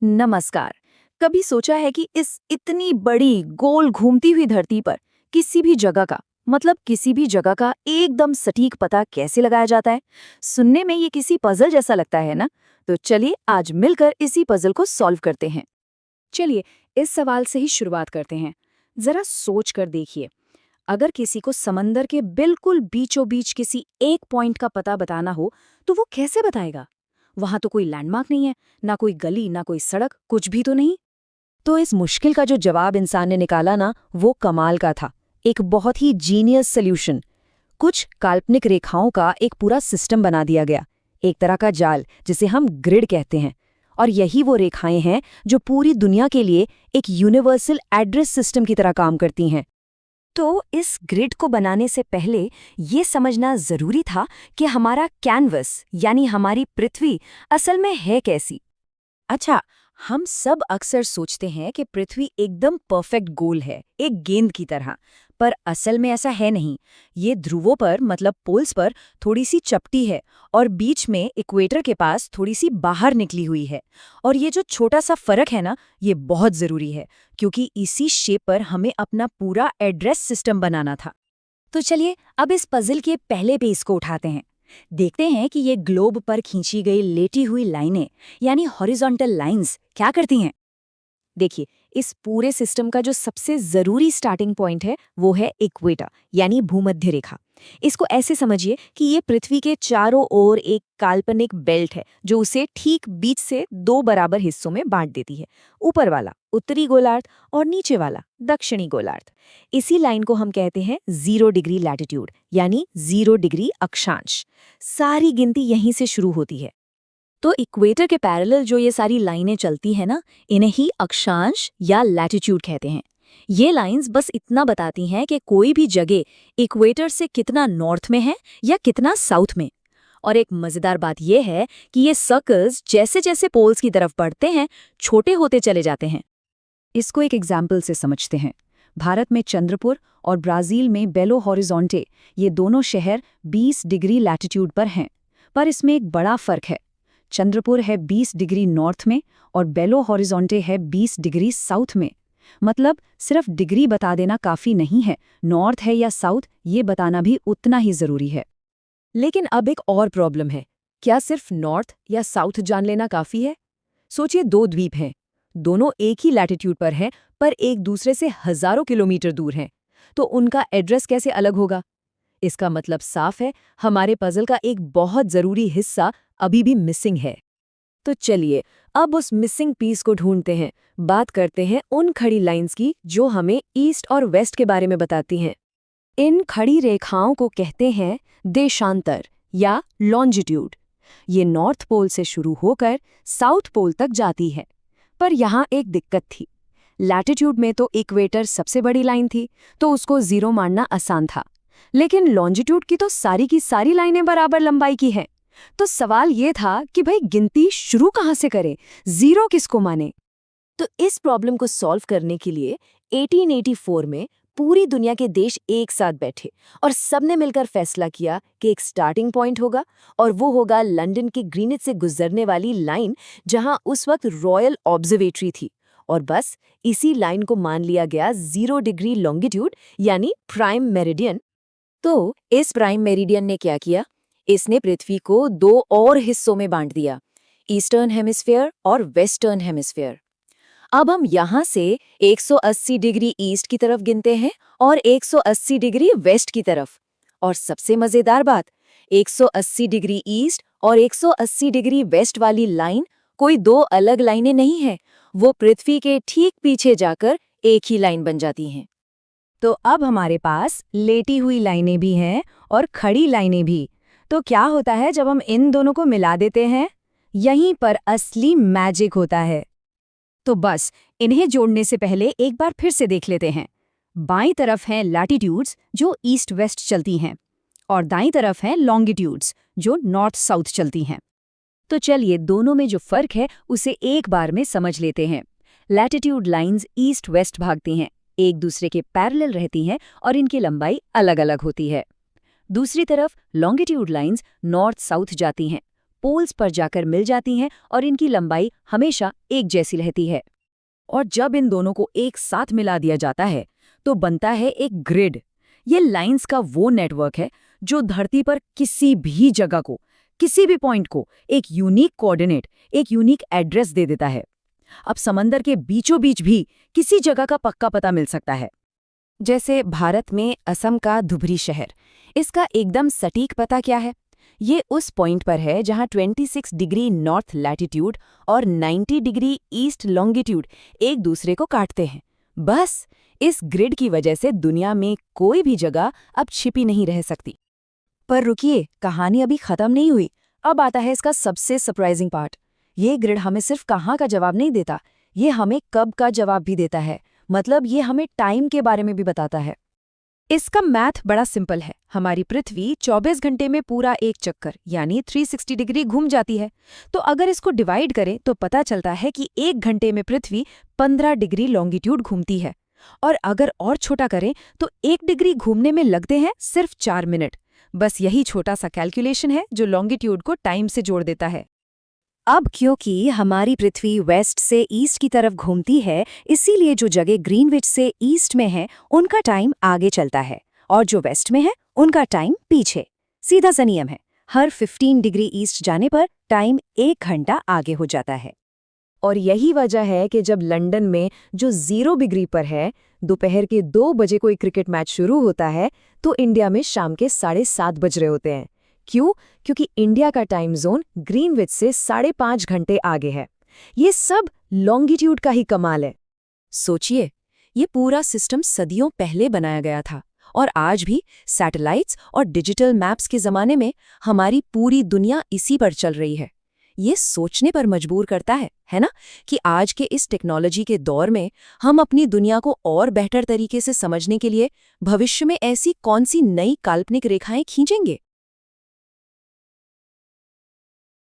नमस्कार। कभी सोचा है कि इस इतनी बड़ी गोल घूमती हुई धरती पर किसी भी जगह का एकदम सटीक पता कैसे लगाया जाता है? सुनने में ये किसी पजल जैसा लगता है ना? तो चलिए आज मिलकर इसी पजल को सॉल्व करते हैं। चलिए इस सवाल से ही शुरुआत करते हैं। जरा सोच कर देखिए, अगर किसी को समंदर के बिल्कुल बीचों बीच किसी एक पॉइंट का पता बताना हो, तो वो कैसे बताएगा? वहां तो कोई लैंडमार्क नहीं है, ना कोई गली, ना कोई सड़क, कुछ भी तो नहीं। तो इस मुश्किल का जो जवाब इंसान ने निकाला ना, वो कमाल का था। एक बहुत ही जीनियस सॉल्यूशन। कुछ काल्पनिक रेखाओं का एक पूरा सिस्टम बना दिया गया, एक तरह का जाल जिसे हम ग्रिड कहते हैं। और यही वो रेखाएं हैं जो पूरी दुनिया के लिए एक यूनिवर्सल एड्रेस सिस्टम की तरह काम करती हैं। तो इस ग्रिड को बनाने से पहले ये समझना जरूरी था कि हमारा कैनवस यानी हमारी पृथ्वी असल में है कैसी। अच्छा, हम सब अक्सर सोचते हैं कि पृथ्वी एकदम परफेक्ट गोल है, एक गेंद की तरह। पर असल में ऐसा है नहीं। ये ध्रुवों पर, मतलब पोल्स पर, थोड़ी सी चपटी है और बीच में इक्वेटर के पास थोड़ी सी बाहर निकली हुई है। और ये जो छोटा सा फर्क है ना, ये बहुत जरूरी है, क्योंकि इसी शेप पर हमें अपना पूरा एड्रेस सिस्टम बनाना था। तो चलिए अब इस पजल के पहले पेज को उठाते हैं। देखते हैं कि ये ग्लोब पर खींची गई लेटी हुई लाइनें, यानी हॉरिजॉन्टल लाइंस, क्या करती हैं। देखिए, इस पूरे सिस्टम का जो सबसे जरूरी स्टार्टिंग पॉइंट है वो है इक्वेटर, यानी भूमध्य रेखा। इसको ऐसे समझिए कि ये पृथ्वी के चारों ओर एक काल्पनिक बेल्ट है जो उसे ठीक बीच से दो बराबर हिस्सों में बांट देती है। ऊपर वाला उत्तरी गोलार्ध और नीचे वाला दक्षिणी गोलार्ध। इसी लाइन को हम कहते हैं 0 डिग्री लैटिट्यूड, यानी 0 डिग्री अक्षांश। सारी गिनती यहीं से शुरू होती है। तो इक्वेटर के पैरेलल जो ये सारी लाइनें चलती हैं ना, इन्हें ही अक्षांश या लैटिट्यूड कहते हैं। ये लाइंस बस इतना बताती हैं कि कोई भी जगह इक्वेटर से कितना नॉर्थ में है या कितना साउथ में। और एक मजेदार बात यह है कि ये सर्कल्स जैसे जैसे पोल्स की तरफ बढ़ते हैं, छोटे होते चले जाते हैं। इसको एक एग्जाम्पल से समझते हैं। भारत में चंद्रपुर और ब्राजील में बेलो हॉरिजॉन्टे, ये दोनों शहर 20 डिग्री लैटिट्यूड पर हैं। पर इसमें एक बड़ा फर्क है। चंद्रपुर है 20 डिग्री नॉर्थ में और बेलो हॉरिजॉन्टे है 20 डिग्री साउथ में। मतलब सिर्फ डिग्री बता देना काफी नहीं है, नॉर्थ है या साउथ ये बताना भी उतना ही जरूरी है। लेकिन अब एक और प्रॉब्लम है। क्या सिर्फ नॉर्थ या साउथ जान लेना काफी है? सोचिए, दो द्वीप हैं, दोनों एक ही लैटिट्यूड पर हैं, पर एक दूसरे से हजारों किलोमीटर दूर हैं। तो उनका एड्रेस कैसे अलग होगा? इसका मतलब साफ है, हमारे पजल का एक बहुत जरूरी हिस्सा अभी भी मिसिंग है। तो चलिए अब उस मिसिंग पीस को ढूंढते हैं। बात करते हैं उन खड़ी लाइंस की जो हमें ईस्ट और वेस्ट के बारे में बताती हैं। इन खड़ी रेखाओं को कहते हैं देशांतर या लॉन्जिट्यूड। ये नॉर्थ पोल से शुरू होकर साउथ पोल तक जाती है। पर यहाँ एक दिक्कत थी। लैटिट्यूड में तो इक्वेटर सबसे बड़ी लाइन थी, तो उसको 0 मानना आसान था। लेकिन लॉन्जिट्यूड की तो सारी की सारी लाइनें बराबर लंबाई की हैं। तो सवाल ये था कि भाई गिनती शुरू कहाँ से करें, 0 किसको माने। तो इस प्रॉब्लम को सॉल्व करने के लिए 1884 में पूरी दुनिया के देश एक साथ बैठे और सबने मिलकर फैसला किया कि एक स्टार्टिंग पॉइंट होगा, और वो होगा लंदन के ग्रीनिच से गुजरने वाली लाइन, जहां उस वक्त रॉयल ऑब्जर्वेटरी थी। और बस इसी लाइन को मान लिया गया 0 डिग्री लॉन्गिट्यूड, यानी प्राइम मेरिडियन। तो इस प्राइम मेरिडियन ने क्या किया? इसने पृथ्वी को दो और हिस्सों में बांट दिया, ईस्टर्न हेमिस्फीयर और वेस्टर्न हेमिस्फीयर। अब हम यहाँ से 180 डिग्री ईस्ट की तरफ गिनते हैं और 180 डिग्री वेस्ट की तरफ। और सबसे मजेदार बात, 180 डिग्री ईस्ट और 180 डिग्री वेस्ट वाली लाइन कोई दो अलग लाइनें नहीं है, वो पृथ्वी के ठीक पीछे जाकर एक ही लाइन बन जाती हैं। तो अब हमारे पास लेटी हुई लाइनें भी हैं और खड़ी लाइनें भी। तो क्या होता है जब हम इन दोनों को मिला देते हैं? यहीं पर असली मैजिक होता है। तो बस इन्हें जोड़ने से पहले एक बार फिर से देख लेते हैं। बाईं तरफ हैं लैटिट्यूड्स जो ईस्ट वेस्ट चलती हैं, और दाईं तरफ हैं लॉन्गिट्यूड्स जो नॉर्थ साउथ चलती हैं। तो चलिए दोनों में जो फर्क है उसे एक बार में समझ लेते हैं। लैटिट्यूड लाइंस ईस्ट वेस्ट भागती हैं, एक दूसरे के पैरेलल रहती हैं और इनकी लंबाई अलग अलग होती है। दूसरी तरफ लॉन्गिट्यूड लाइंस नॉर्थ साउथ जाती हैं, पोल्स पर जाकर मिल जाती हैं और इनकी लंबाई हमेशा एक जैसी रहती है। और जब इन दोनों को एक साथ मिला दिया जाता है तो बनता है एक ग्रिड। ये लाइंस का वो नेटवर्क है जो धरती पर किसी भी जगह को, किसी भी पॉइंट को एक यूनिक कोऑर्डिनेट, एक यूनिक एड्रेस दे देता है। अब समंदर के बीचों बीच भी किसी जगह का पक्का पता मिल सकता है। जैसे भारत में असम का धुबरी शहर, इसका एकदम सटीक पता क्या है? ये उस पॉइंट पर है जहां 26 डिग्री नॉर्थ लैटिट्यूड और 90 डिग्री ईस्ट लॉन्गिट्यूड एक दूसरे को काटते हैं। बस इस ग्रिड की वजह से दुनिया में कोई भी जगह अब छिपी नहीं रह सकती। पर रुकिए, कहानी अभी खत्म नहीं हुई। अब आता है इसका सबसे सरप्राइजिंग पार्ट। ये ग्रिड हमें सिर्फ कहाँ का जवाब नहीं देता, ये हमें कब का जवाब भी देता है। मतलब ये हमें टाइम के बारे में भी बताता है। इसका मैथ बड़ा सिंपल है। हमारी पृथ्वी 24 घंटे में पूरा एक चक्कर यानी 360 डिग्री घूम जाती है। तो अगर इसको डिवाइड करें तो पता चलता है कि 1 घंटे में पृथ्वी 15 डिग्री लॉन्गिट्यूड घूमती है। और अगर और छोटा करें तो 1 डिग्री घूमने में लगते हैं सिर्फ 4 मिनट। बस यही छोटा सा कैलकुलेशन है जो लॉन्गिट्यूड को टाइम से जोड़ देता है। अब क्योंकि हमारी पृथ्वी वेस्ट से ईस्ट की तरफ घूमती है, इसीलिए जो जगह ग्रीनविच से ईस्ट में है उनका टाइम आगे चलता है और जो वेस्ट में है उनका टाइम पीछे। सीधा सा नियम है, हर 15 डिग्री ईस्ट जाने पर टाइम 1 घंटा आगे हो जाता है। और यही वजह है कि जब लंदन में जो 0 डिग्री पर है दोपहर के 2 बजे कोई क्रिकेट मैच शुरू होता है तो इंडिया में शाम के 7:30 बज रहे होते हैं। क्यों? क्योंकि इंडिया का टाइम जोन ग्रीनविच से 5.5 घंटे आगे है। ये सब लॉन्गिट्यूड का ही कमाल है। सोचिए, ये पूरा सिस्टम सदियों पहले बनाया गया था और आज भी सैटेलाइट्स और डिजिटल मैप्स के ज़माने में हमारी पूरी दुनिया इसी पर चल रही है। ये सोचने पर मजबूर करता है ना, कि आज के इस टेक्नोलॉजी के दौर में हम अपनी दुनिया को और बेहतर तरीके से समझने के लिए भविष्य में ऐसी कौन सी नई काल्पनिक रेखाएं खींचेंगे।